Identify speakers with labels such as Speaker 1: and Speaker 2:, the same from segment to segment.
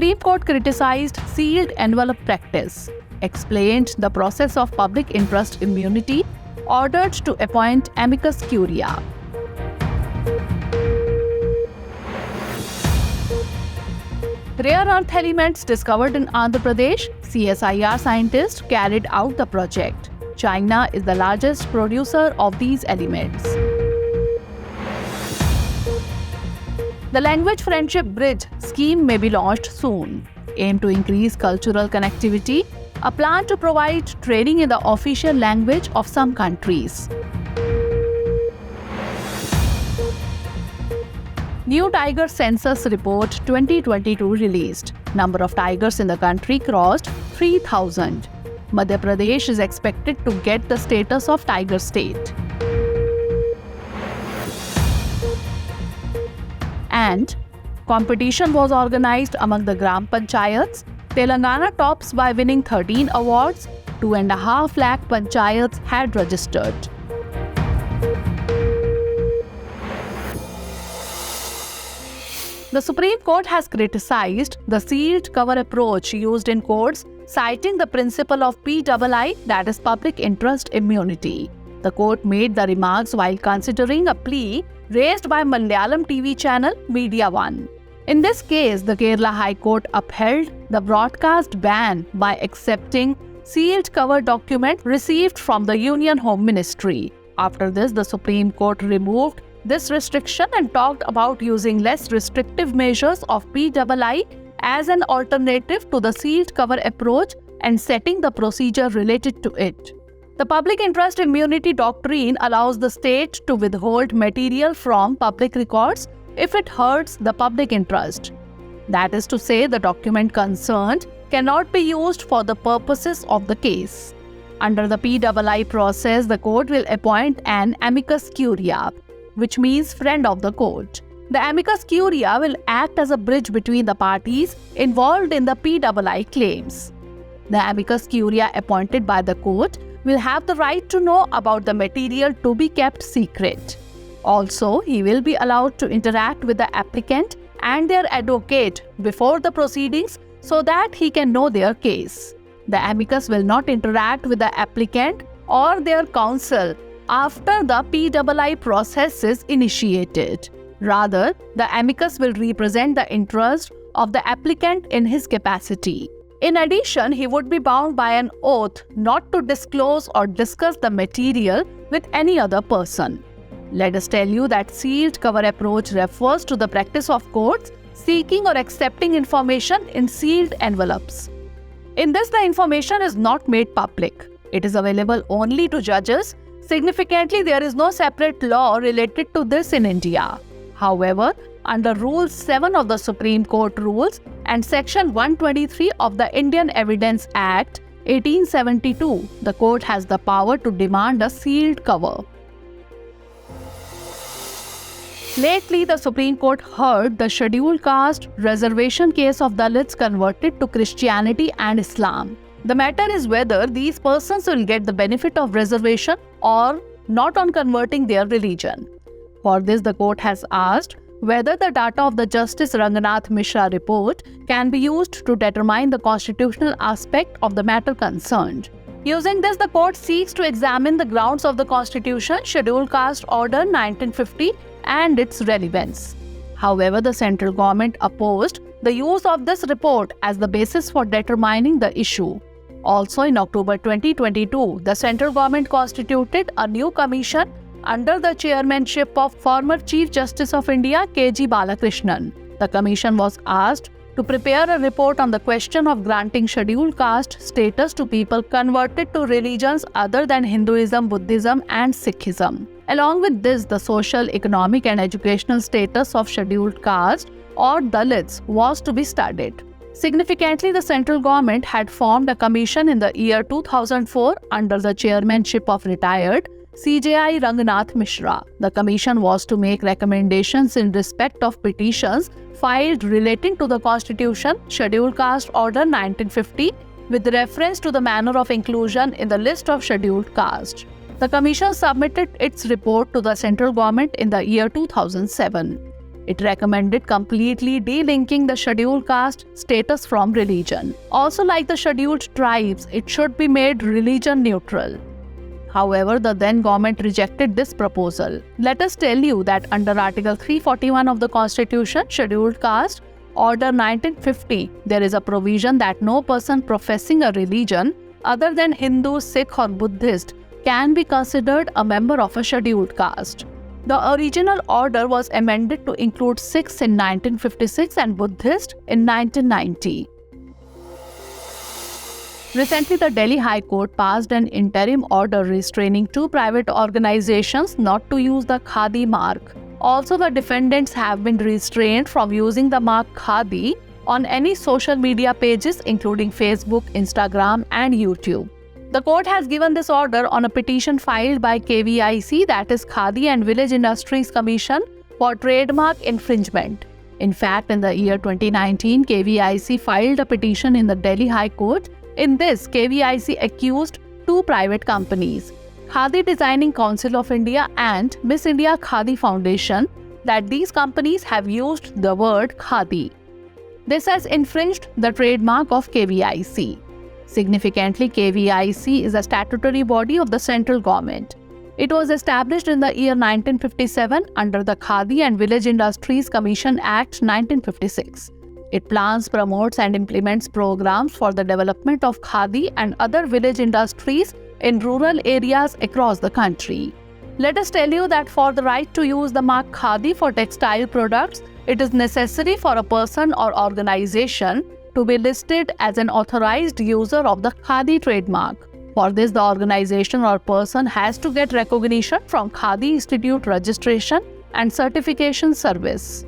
Speaker 1: Supreme Court criticized sealed envelope practice, explained the process of public interest immunity, ordered to appoint amicus curiae. Rare earth elements discovered in Andhra Pradesh, CSIR scientists carried out the project. China is the largest producer of these elements. The Language Friendship Bridge scheme may be launched soon. Aim to increase cultural connectivity, a plan to provide training in the official language of some countries. New Tiger Census Report 2022 released. Number of tigers in the country crossed 3,000. Madhya Pradesh is expected to get the status of tiger state. And competition was organized among the Gram Panchayats. Telangana tops by winning 13 awards. 2.5 lakh panchayats had registered. The Supreme Court has criticized the sealed cover approach used in courts, citing the principle of PII, that is public interest immunity. The court made the remarks while considering a plea raised by Malayalam TV channel Media One. In this case, the Kerala High Court upheld the broadcast ban by accepting sealed cover document received from the Union Home Ministry. After this, the Supreme Court removed this restriction and talked about using less restrictive measures of PII as an alternative to the sealed cover approach and setting the procedure related to it. The public interest immunity doctrine allows the state to withhold material from public records if it hurts the public interest. That is to say, the document concerned cannot be used for the purposes of the case. Under the PII process, the court will appoint an amicus curiae, which means friend of the court. The amicus curiae will act as a bridge between the parties involved in the PII claims. The amicus curiae appointed by the court will have the right to know about the material to be kept secret. Also, he will be allowed to interact with the applicant and their advocate before the proceedings so that he can know their case. The amicus will not interact with the applicant or their counsel after the PII process is initiated. Rather, the amicus will represent the interest of the applicant in his capacity. In addition, he would be bound by an oath not to disclose or discuss the material with any other person. Let us tell you that sealed cover approach refers to the practice of courts seeking or accepting information in sealed envelopes. In this, the information is not made public. It is available only to judges. Significantly, there is no separate law related to this in India. However, under Rule 7 of the Supreme Court Rules and Section 123 of the Indian Evidence Act 1872, the court has the power to demand a sealed cover. Lately, the Supreme Court heard the Scheduled Caste reservation case of Dalits converted to Christianity and Islam. The matter is whether these persons will get the benefit of reservation or not on converting their religion. For this, the court has asked whether the data of the Justice Ranganatha Mishra report can be used to determine the constitutional aspect of the matter concerned. Using this, the court seeks to examine the grounds of the Constitution, Scheduled Caste Order 1950 and its relevance. However, the central government opposed the use of this report as the basis for determining the issue. Also, in October 2022, the central government constituted a new commission under the chairmanship of former Chief Justice of India K.G. Balakrishnan. The commission was asked to prepare a report on the question of granting scheduled caste status to people converted to religions other than Hinduism, Buddhism and Sikhism. Along with this, the social, economic and educational status of scheduled caste or Dalits was to be studied. Significantly, the central government had formed a commission in the year 2004 under the chairmanship of retired CJI Ranganatha Mishra. The commission was to make recommendations in respect of petitions filed relating to the Constitution, Scheduled Caste Order 1950, with reference to the manner of inclusion in the list of scheduled caste. The commission submitted its report to the central government in the year 2007. It recommended completely delinking the scheduled caste status from religion. Also, like the scheduled tribes, it should be made religion neutral. However, the then government rejected this proposal. Let us tell you that under Article 341 of the Constitution, Scheduled Caste, Order 1950, there is a provision that no person professing a religion other than Hindu, Sikh or Buddhist can be considered a member of a scheduled caste. The original order was amended to include Sikhs in 1956 and Buddhists in 1990. Recently, the Delhi High Court passed an interim order restraining two private organizations not to use the Khadi mark. Also, the defendants have been restrained from using the mark Khadi on any social media pages including Facebook, Instagram and YouTube. The court has given this order on a petition filed by KVIC, that is Khadi and Village Industries Commission, for trademark infringement. In fact, in the year 2019, KVIC filed a petition in the Delhi High Court. In this, KVIC accused two private companies, Khadi Designing Council of India and Miss India Khadi Foundation, that these companies have used the word Khadi. This has infringed the trademark of KVIC. Significantly, KVIC is a statutory body of the central government. It was established in the year 1957 under the Khadi and Village Industries Commission Act 1956. It plans, promotes and implements programs for the development of Khadi and other village industries in rural areas across the country. Let us tell you that for the right to use the mark Khadi for textile products, it is necessary for a person or organization to be listed as an authorized user of the Khadi trademark. For this, the organization or person has to get recognition from Khadi Institute Registration and Certification Service.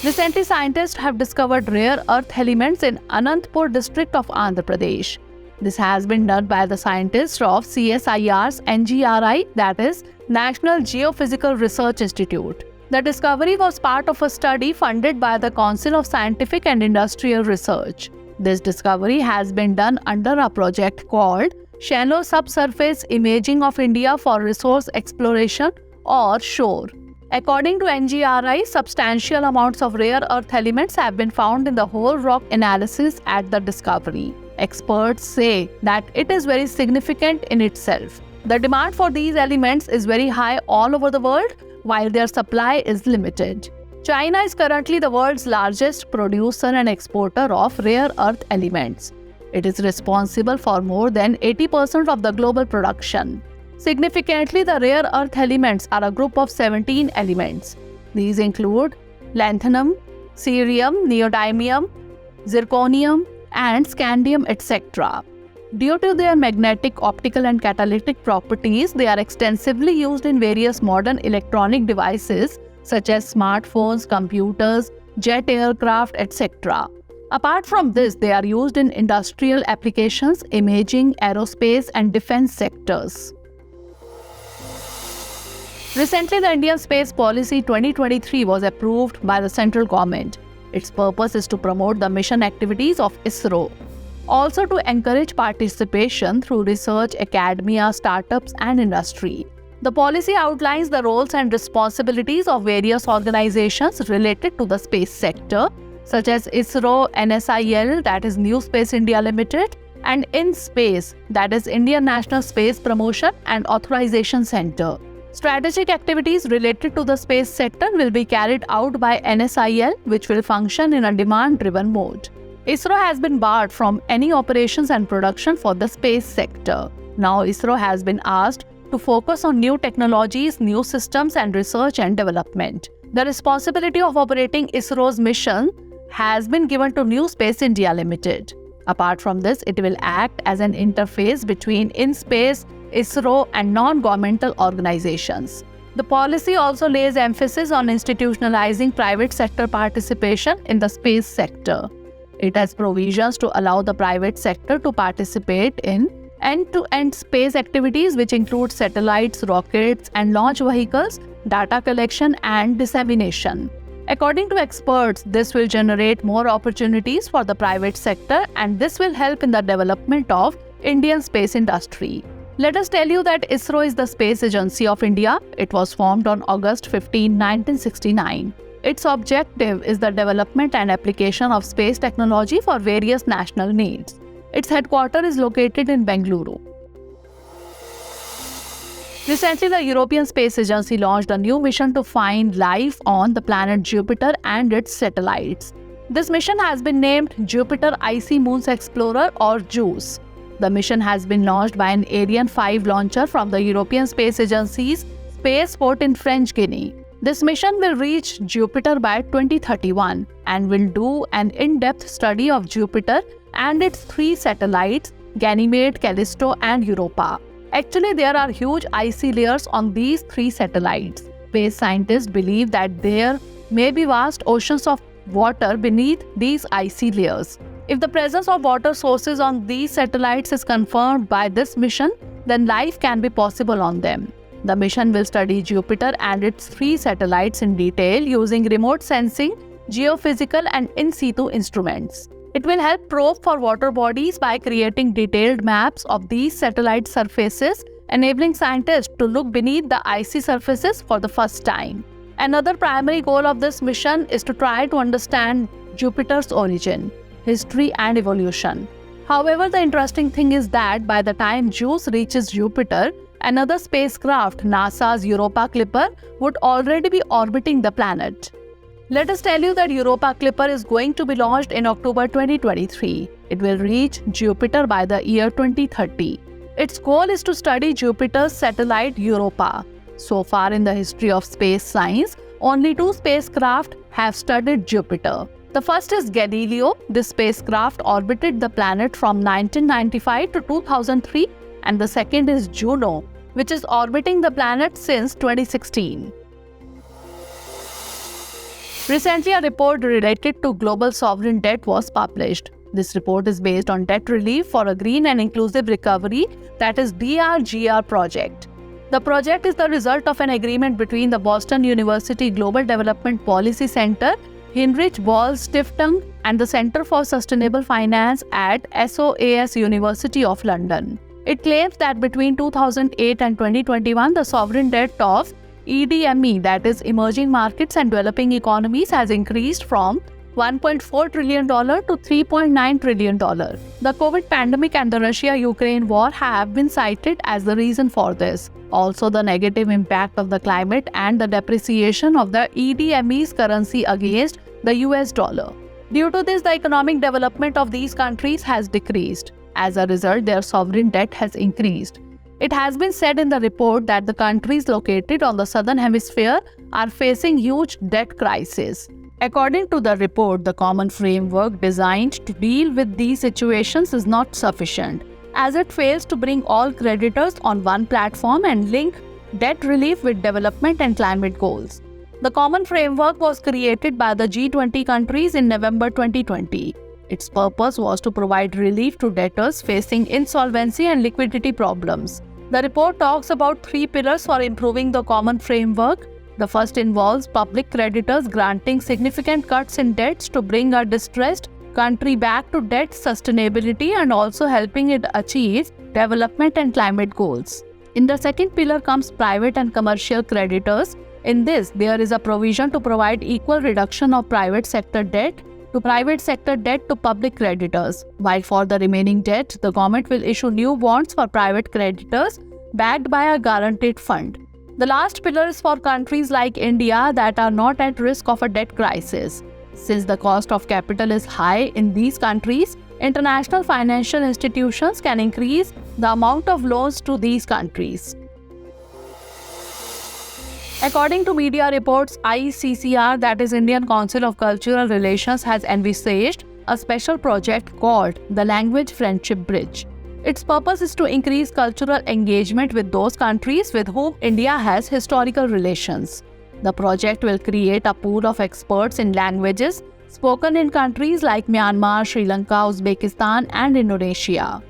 Speaker 1: Recently, scientists have discovered rare earth elements in Anantapur district of Andhra Pradesh. This has been done by the scientists of CSIR's NGRI, that is National Geophysical Research Institute. The discovery was part of a study funded by the Council of Scientific and Industrial Research. This discovery has been done under a project called Shallow Subsurface Imaging of India for Resource Exploration or SHORE. According to NGRI, substantial amounts of rare earth elements have been found in the whole rock analysis at the discovery. Experts say that it is very significant in itself. The demand for these elements is very high all over the world, while their supply is limited. China is currently the world's largest producer and exporter of rare earth elements. It is responsible for more than 80% of the global production. Significantly, the rare earth elements are a group of 17 elements. These include lanthanum, cerium, neodymium, zirconium, and scandium, etc. Due to their magnetic, optical, and catalytic properties, they are extensively used in various modern electronic devices such as smartphones, computers, jet aircraft, etc. Apart from this, they are used in industrial applications, imaging, aerospace, and defense sectors. Recently, the Indian Space Policy 2023 was approved by the central government. Its purpose is to promote the mission activities of ISRO. Also to encourage participation through research, academia, startups, and industry. The policy outlines the roles and responsibilities of various organizations related to the space sector, such as ISRO, NSIL, that is New Space India Limited, and InSpace, that is Indian National Space Promotion and Authorization Center. Strategic activities related to the space sector will be carried out by NSIL, which will function in a demand-driven mode. ISRO has been barred from any operations and production for the space sector. Now ISRO has been asked to focus on new technologies, new systems, and research and development. The responsibility of operating ISRO's mission has been given to New Space India Limited. Apart from this, it will act as an interface between InSpace, ISRO, and non-governmental organizations. The policy also lays emphasis on institutionalizing private sector participation in the space sector. It has provisions to allow the private sector to participate in end-to-end space activities, which include satellites, rockets, and launch vehicles, data collection, and dissemination. According to experts, this will generate more opportunities for the private sector, and this will help in the development of Indian space industry. Let us tell you that ISRO is the space agency of India. It was formed on August 15, 1969. Its objective is the development and application of space technology for various national needs. Its headquarters is located in Bengaluru. Recently, the European Space Agency launched a new mission to find life on the planet Jupiter and its satellites. This mission has been named Jupiter Icy Moons Explorer or JUICE. The mission has been launched by an Ariane 5 launcher from the European Space Agency's spaceport in French Guiana. This mission will reach Jupiter by 2031 and will do an in-depth study of Jupiter and its 3 satellites, Ganymede, Callisto and Europa. Actually, there are huge icy layers on these 3 satellites. Space scientists believe that there may be vast oceans of water beneath these icy layers. If the presence of water sources on these satellites is confirmed by this mission, then life can be possible on them. The mission will study Jupiter and its 3 satellites in detail using remote sensing, geophysical and in situ instruments. It will help probe for water bodies by creating detailed maps of these satellite surfaces, enabling scientists to look beneath the icy surfaces for the first time. Another primary goal of this mission is to try to understand Jupiter's origin, history and evolution. However, the interesting thing is that by the time JUICE reaches Jupiter, another spacecraft, NASA's Europa Clipper, would already be orbiting the planet. Let us tell you that Europa Clipper is going to be launched in October 2023. It will reach Jupiter by the year 2030. Its goal is to study Jupiter's satellite Europa. So far in the history of space science, only 2 spacecraft have studied Jupiter. The first is Galileo. This spacecraft orbited the planet from 1995 to 2003, and the second is Juno, which is orbiting the planet since 2016. Recently, a report related to global sovereign debt was published. This report is based on debt relief for a green and inclusive recovery, that is DRGR project. The project is the result of an agreement between the Boston University Global Development Policy Center, Heinrich Böll Stiftung, and the Center for Sustainable Finance at SOAS University of London. It claims that between 2008 and 2021, the sovereign debt of EDME, that is Emerging Markets and Developing Economies, has increased from $1.4 trillion to $3.9 trillion. The COVID pandemic and the Russia-Ukraine war have been cited as the reason for this. Also, the negative impact of the climate and the depreciation of the EDME's currency against the US dollar. Due to this, the economic development of these countries has decreased. As a result, their sovereign debt has increased. It has been said in the report that the countries located on the southern hemisphere are facing huge debt crises. According to the report, the common framework designed to deal with these situations is not sufficient, as it fails to bring all creditors on one platform and link debt relief with development and climate goals. The common framework was created by the G20 countries in November 2020. Its purpose was to provide relief to debtors facing insolvency and liquidity problems. The report talks about 3 pillars for improving the common framework. The first involves public creditors granting significant cuts in debts to bring a distressed country back to debt sustainability and also helping it achieve development and climate goals. In the second pillar comes private and commercial creditors. In this, there is a provision to provide equal reduction of private sector debt to public creditors, while for the remaining debt, the government will issue new bonds for private creditors backed by a guaranteed fund. The last pillar is for countries like India that are not at risk of a debt crisis. Since the cost of capital is high in these countries, international financial institutions can increase the amount of loans to these countries. According to media reports, ICCR, that is Indian Council of Cultural Relations, has envisaged a special project called the Language Friendship Bridge. Its purpose is to increase cultural engagement with those countries with whom India has historical relations. The project will create a pool of experts in languages spoken in countries like Myanmar, Sri Lanka, Uzbekistan, and Indonesia.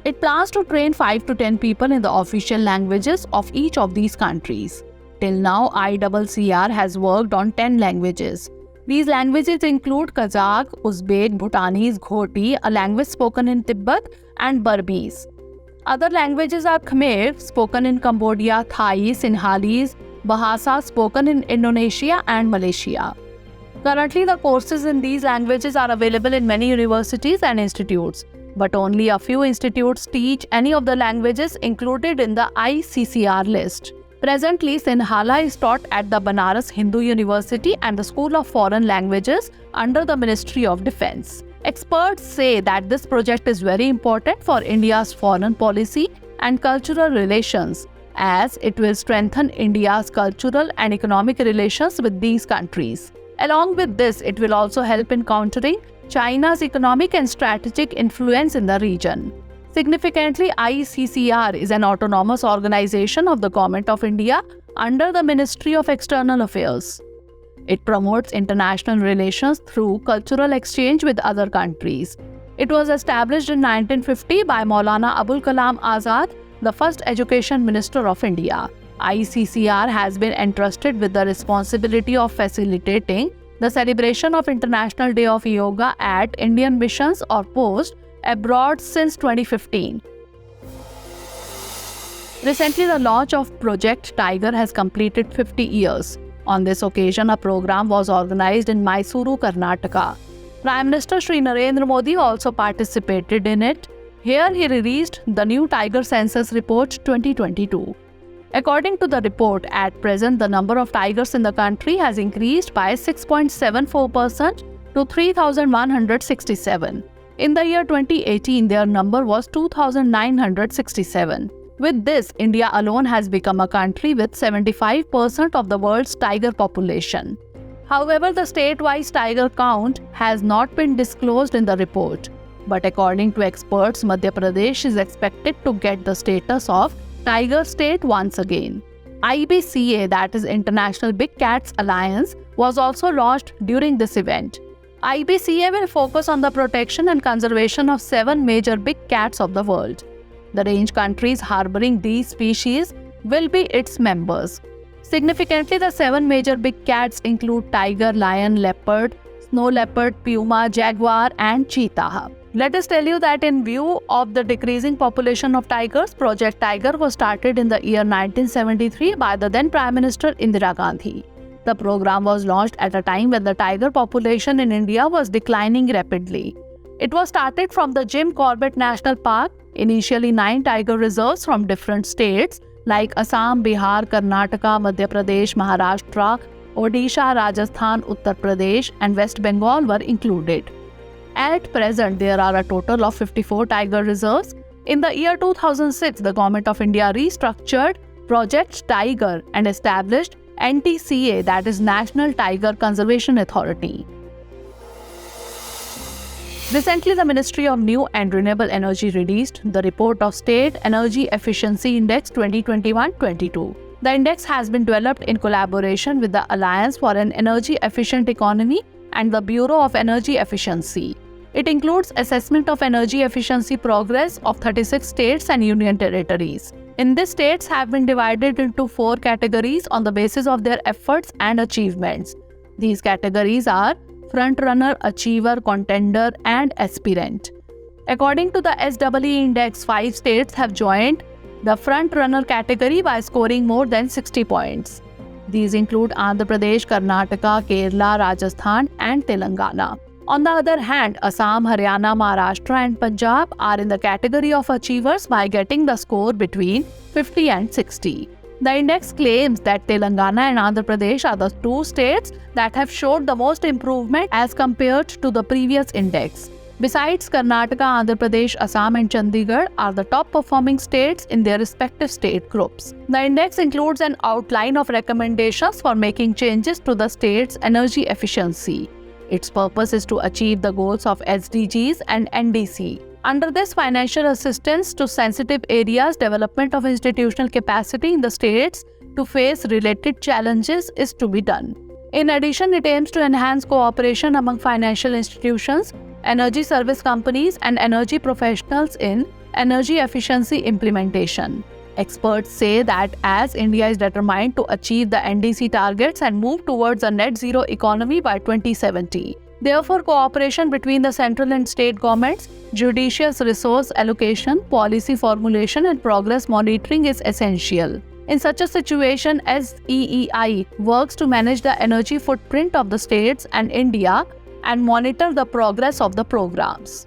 Speaker 1: It plans to train 5 to 10 people in the official languages of each of these countries. Till now, ICCR has worked on 10 languages. These languages include Kazakh, Uzbek, Bhutanese, Ghoti, a language spoken in Tibet, and Burmese. Other languages are Khmer, spoken in Cambodia, Thai, Sinhalese, Bahasa, spoken in Indonesia and Malaysia. Currently, the courses in these languages are available in many universities and institutes, but only a few institutes teach any of the languages included in the ICCR list. Presently, Sinhala is taught at the Banaras Hindu University and the School of Foreign Languages under the Ministry of Defence. Experts say that this project is very important for India's foreign policy and cultural relations, as it will strengthen India's cultural and economic relations with these countries. Along with this, it will also help in countering China's economic and strategic influence in the region. Significantly, ICCR is an autonomous organization of the Government of India under the Ministry of External Affairs. It promotes international relations through cultural exchange with other countries. It was established in 1950 by Maulana Abul Kalam Azad, the first Education Minister of India. ICCR has been entrusted with the responsibility of facilitating the celebration of International Day of Yoga at Indian missions or posts abroad since 2015. Recently, the launch of Project Tiger has completed 50 years. On this occasion, a program was organized in Mysuru, Karnataka. Prime Minister Shri Narendra Modi also participated in it. Here, he released the new Tiger Census Report 2022. According to the report, at present the number of tigers in the country has increased by 6.74% to 3,167. In the year 2018, their number was 2,967. With this, India alone has become a country with 75% of the world's tiger population. However, the state-wise tiger count has not been disclosed in the report. But according to experts, Madhya Pradesh is expected to get the status of Tiger State once again. IBCA, that is International Big Cats Alliance, was also launched during this event. IBCA will focus on the protection and conservation of 7 major big cats of the world. The range countries harboring these species will be its members. Significantly, the 7 major big cats include tiger, lion, leopard, snow leopard, puma, jaguar, and cheetah. Let us tell you that in view of the decreasing population of tigers, Project Tiger was started in the year 1973 by the then Prime Minister Indira Gandhi. The program was launched at a time when the tiger population in India was declining rapidly. It was started from the Jim Corbett National Park. Initially, 9 tiger reserves from different states like Assam, Bihar, Karnataka, Madhya Pradesh, Maharashtra, Odisha, Rajasthan, Uttar Pradesh, and West Bengal were included. At present, there are a total of 54 tiger reserves. In the year 2006, the Government of India restructured Project Tiger and established NTCA, that is National Tiger Conservation Authority. Recently, the Ministry of New and Renewable Energy released the report of State Energy Efficiency Index 2021-22. The index has been developed in collaboration with the Alliance for an Energy Efficient Economy and the Bureau of Energy Efficiency. It includes assessment of energy efficiency progress of 36 states and union territories. In this, states have been divided into 4 categories on the basis of their efforts and achievements. These categories are Frontrunner, Achiever, Contender, and Aspirant. According to the SEE Index, 5 states have joined the Frontrunner category by scoring more than 60 points. These include Andhra Pradesh, Karnataka, Kerala, Rajasthan, and Telangana. On the other hand, Assam, Haryana, Maharashtra, and Punjab are in the category of achievers by getting the score between 50 and 60. The index claims that Telangana and Andhra Pradesh are the 2 states that have showed the most improvement as compared to the previous index. Besides, Karnataka, Andhra Pradesh, Assam, and Chandigarh are the top performing states in their respective state groups. The index includes an outline of recommendations for making changes to the state's energy efficiency. Its purpose is to achieve the goals of SDGs and NDC. Under this, financial assistance to sensitive areas, development of institutional capacity in the states to face related challenges is to be done. In addition, it aims to enhance cooperation among financial institutions, energy service companies, and energy professionals in energy efficiency implementation. Experts say that as India is determined to achieve the NDC targets and move towards a net zero economy by 2070, Therefore, cooperation between the central and state governments, judicious resource allocation, policy formulation, and progress monitoring is essential. In such a situation, SEEI works to manage the energy footprint of the states and India and monitor the progress of the programs.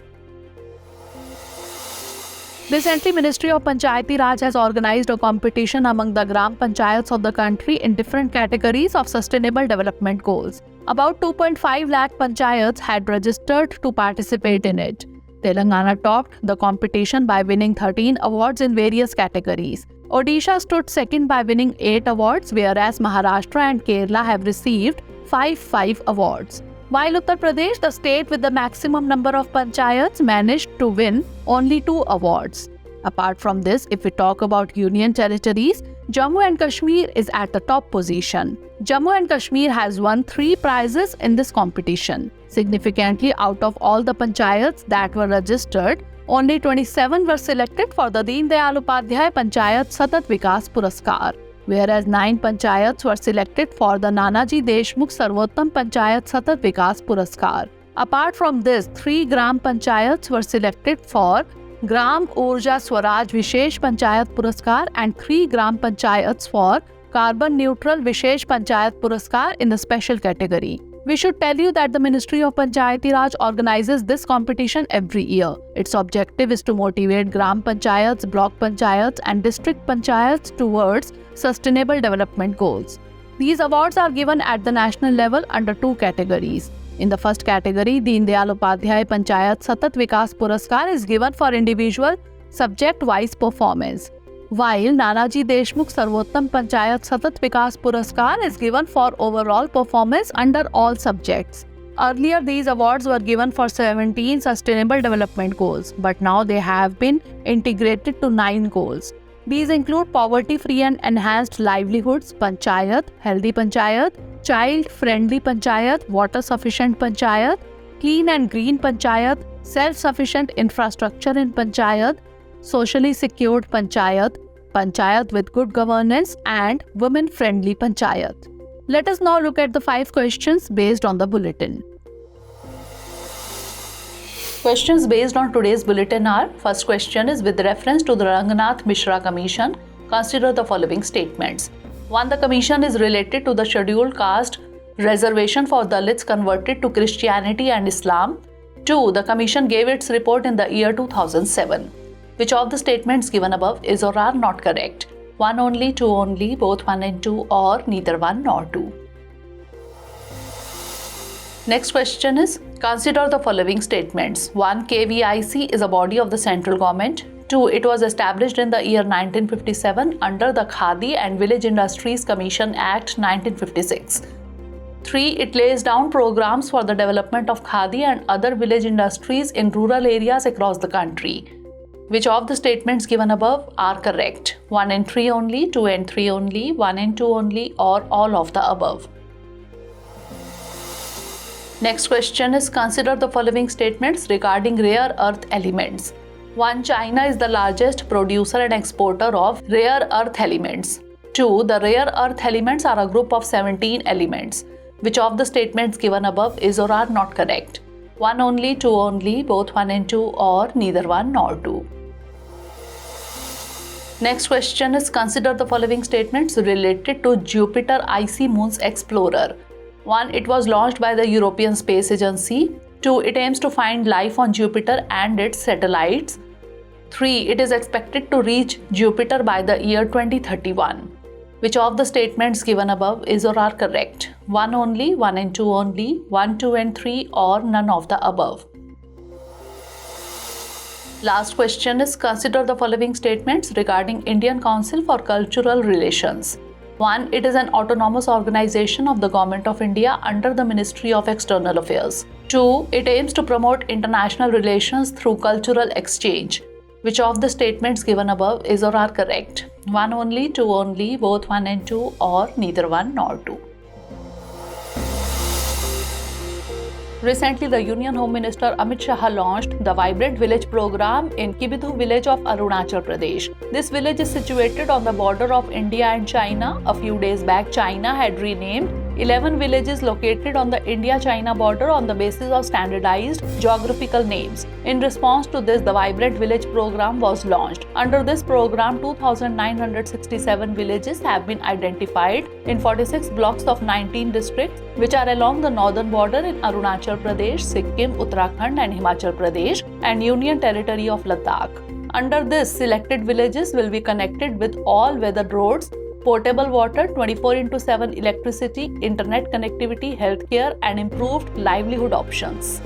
Speaker 1: Recently, Ministry of Panchayati Raj has organized a competition among the Gram Panchayats of the country in different categories of sustainable development goals. About 2.5 lakh panchayats had registered to participate in it. Telangana topped the competition by winning 13 awards in various categories. Odisha stood second by winning 8 awards, whereas Maharashtra and Kerala have received 5 awards. While Uttar Pradesh, the state with the maximum number of panchayats, managed to win only 2 awards. Apart from this, if we talk about union territories, Jammu and Kashmir is at the top position. Jammu and Kashmir has won 3 prizes in this competition. Significantly, out of all the panchayats that were registered, only 27 were selected for the Deen Dayal Upadhyay Panchayat Satat Vikas Puraskar, whereas 9 panchayats were selected for the Nanaji Deshmukh Sarvottam Panchayat Satat Vikas Puraskar. Apart from this, 3 Gram Panchayats were selected for Gram Urja Swaraj Vishesh Panchayat Puraskar and 3 Gram Panchayats for Carbon Neutral Vishesh Panchayat Puraskar in the special category. We should tell you that the Ministry of Panchayati Raj organizes this competition every year. Its objective is to motivate Gram Panchayats, Block Panchayats and District Panchayats towards sustainable development goals. These awards are given at the national level under 2 categories. In the first category, Deen Dayal Upadhyay Panchayat Satat Vikas Puraskar is given for individual subject-wise performance, while Nanaji Deshmukh Sarvottam Panchayat Satat Vikas Puraskar is given for overall performance under all subjects. Earlier, these awards were given for 17 sustainable development goals, but now they have been integrated to 9 goals. These include poverty-free and enhanced livelihoods, panchayat, healthy panchayat, child-friendly panchayat, water-sufficient panchayat, clean and green panchayat, self-sufficient infrastructure in panchayat, socially secured panchayat, panchayat with good governance, and women-friendly panchayat. Let us now look at the 5 questions based on the bulletin. Questions based on today's bulletin are: first question is, with reference to the Ranganatha Mishra Commission, consider the following statements. 1. The commission is related to the Scheduled Caste reservation for Dalits converted to Christianity and Islam. 2. The commission gave its report in the year 2007. Which of the statements given above is or are not correct? 1 only, 2 only, both 1 and 2, or neither 1 nor 2. Next question is, consider the following statements. 1. KVIC is a body of the central government. 2. It was established in the year 1957 under the Khadi and Village Industries Commission Act 1956. 3. It lays down programs for the development of Khadi and other village industries in rural areas across the country. Which of the statements given above are correct? 1 and 3 only, 2 and 3 only, 1 and 2 only, or all of the above? Next question is, consider the following statements regarding rare earth elements. 1. China is the largest producer and exporter of rare earth elements. 2. The rare earth elements are a group of 17 elements. Which of the statements given above is or are not correct? 1 only, 2 only, both 1 and 2, or neither 1 nor 2. Next question is, consider the following statements related to Jupiter Icy Moons Explorer. 1. It was launched by the European Space Agency. 2. It aims to find life on Jupiter and its satellites. 3. It is expected to reach Jupiter by the year 2031. Which of the statements given above is or are correct? 1 only, 1 and 2 only, 1, 2 and 3, or none of the above? Last question is, consider the following statements regarding Indian Council for Cultural Relations. 1. It is an autonomous organization of the Government of India under the Ministry of External Affairs. 2. It aims to promote international relations through cultural exchange. Which of the statements given above is or are correct? 1 only, 2 only, both 1 and 2, or neither 1 nor 2? Recently, the Union Home Minister Amit Shah launched the Vibrant Village program in Kibidhu village of Arunachal Pradesh. This village is situated on the border of India and China. A few days back, China had renamed 11 villages located on the India-China border on the basis of standardized geographical names. In response to this, the Vibrant Village program was launched. Under this program, 2,967 villages have been identified in 46 blocks of 19 districts, which are along the northern border in Arunachal Pradesh, Sikkim, Uttarakhand and Himachal Pradesh and Union Territory of Ladakh. Under this, selected villages will be connected with all weather roads, potable water, 24/7 electricity, internet connectivity, healthcare and improved livelihood options.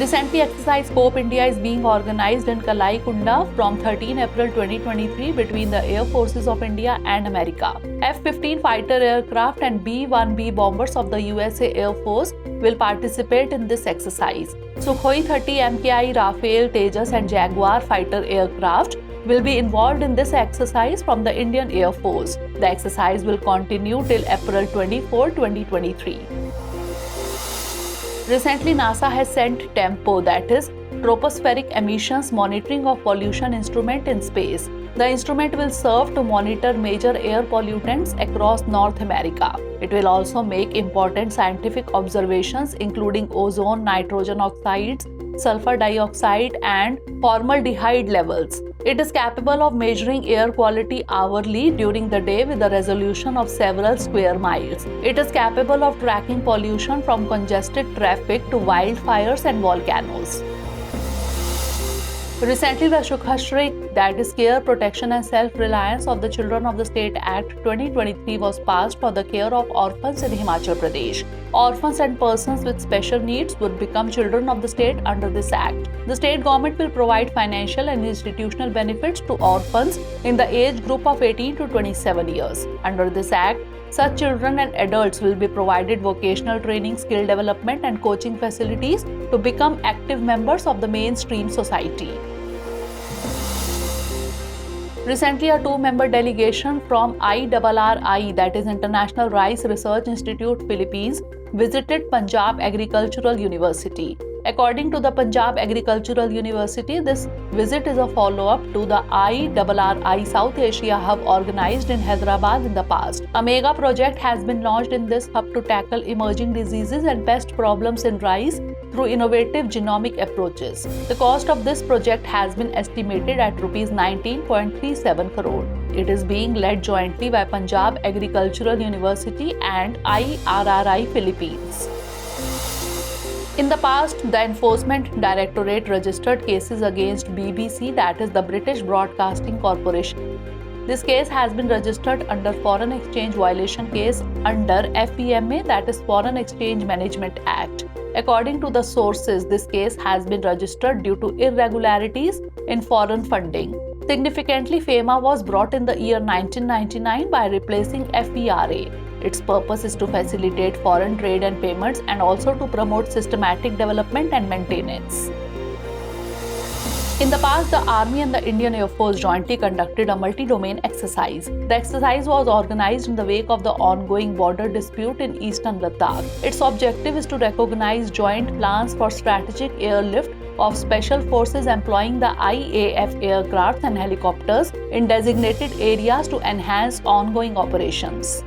Speaker 1: Recently, exercise Scope India is being organized in Kalai Kunda from 13 April 2023 between the Air Forces of India and America. F-15 fighter aircraft and B-1B bombers of the USA Air Force will participate in this exercise. Sukhoi 30 MKI, Rafale, Tejas and Jaguar fighter aircraft will be involved in this exercise from the Indian Air Force. The exercise will continue till April 24, 2023. Recently, NASA has sent TEMPO, that is Tropospheric Emissions Monitoring of Pollution instrument in space. The instrument will serve to monitor major air pollutants across North America. It will also make important scientific observations including ozone, nitrogen oxides, sulfur dioxide and formaldehyde levels. It is capable of measuring air quality hourly during the day with a resolution of several square miles. It is capable of tracking pollution from congested traffic to wildfires and volcanoes. Recently, the Shukhashri, that is Care, Protection and Self-Reliance of the Children of the State Act 2023 was passed for the care of orphans in Himachal Pradesh. Orphans and persons with special needs would become children of the state under this act. The state government will provide financial and institutional benefits to orphans in the age group of 18 to 27 years. Under this act, such children and adults will be provided vocational training, skill development and coaching facilities to become active members of the mainstream society. Recently, a two-member delegation from IRRI, that is International Rice Research Institute, Philippines, visited Punjab Agricultural University. According to the Punjab Agricultural University, this visit is a follow-up to the IRRI South Asia Hub organized in Hyderabad in the past. A mega project has been launched in this hub to tackle emerging diseases and pest problems in rice through innovative genomic approaches. The cost of this project has been estimated at Rs 19.37 crore. It is being led jointly by Punjab Agricultural University and IRRI Philippines. In the past, the Enforcement Directorate registered cases against BBC, that is the British Broadcasting Corporation. This case has been registered under Foreign Exchange Violation case under FEMA, that is Foreign Exchange Management Act. According to the sources, this case has been registered due to irregularities in foreign funding. Significantly, FEMA was brought in the year 1999 by replacing FERA. Its purpose is to facilitate foreign trade and payments and also to promote systematic development and maintenance. In the past, the Army and the Indian Air Force jointly conducted a multi-domain exercise. The exercise was organized in the wake of the ongoing border dispute in eastern Ladakh. Its objective is to recognize joint plans for strategic airlift of special forces employing the IAF aircraft and helicopters in designated areas to enhance ongoing operations.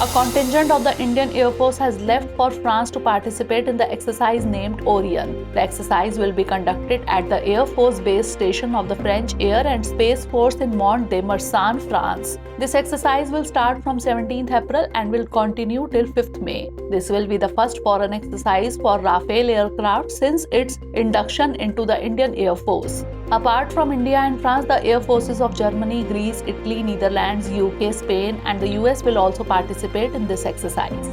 Speaker 1: A contingent of the Indian Air Force has left for France to participate in the exercise named Orion. The exercise will be conducted at the Air Force Base Station of the French Air and Space Force in Mont-de-Marsan, France. This exercise will start from 17th April and will continue till 5th May. This will be the first foreign exercise for Rafale aircraft since its induction into the Indian Air Force. Apart from India and France, the air forces of Germany, Greece, Italy, Netherlands, UK, Spain and the US will also participate in this exercise.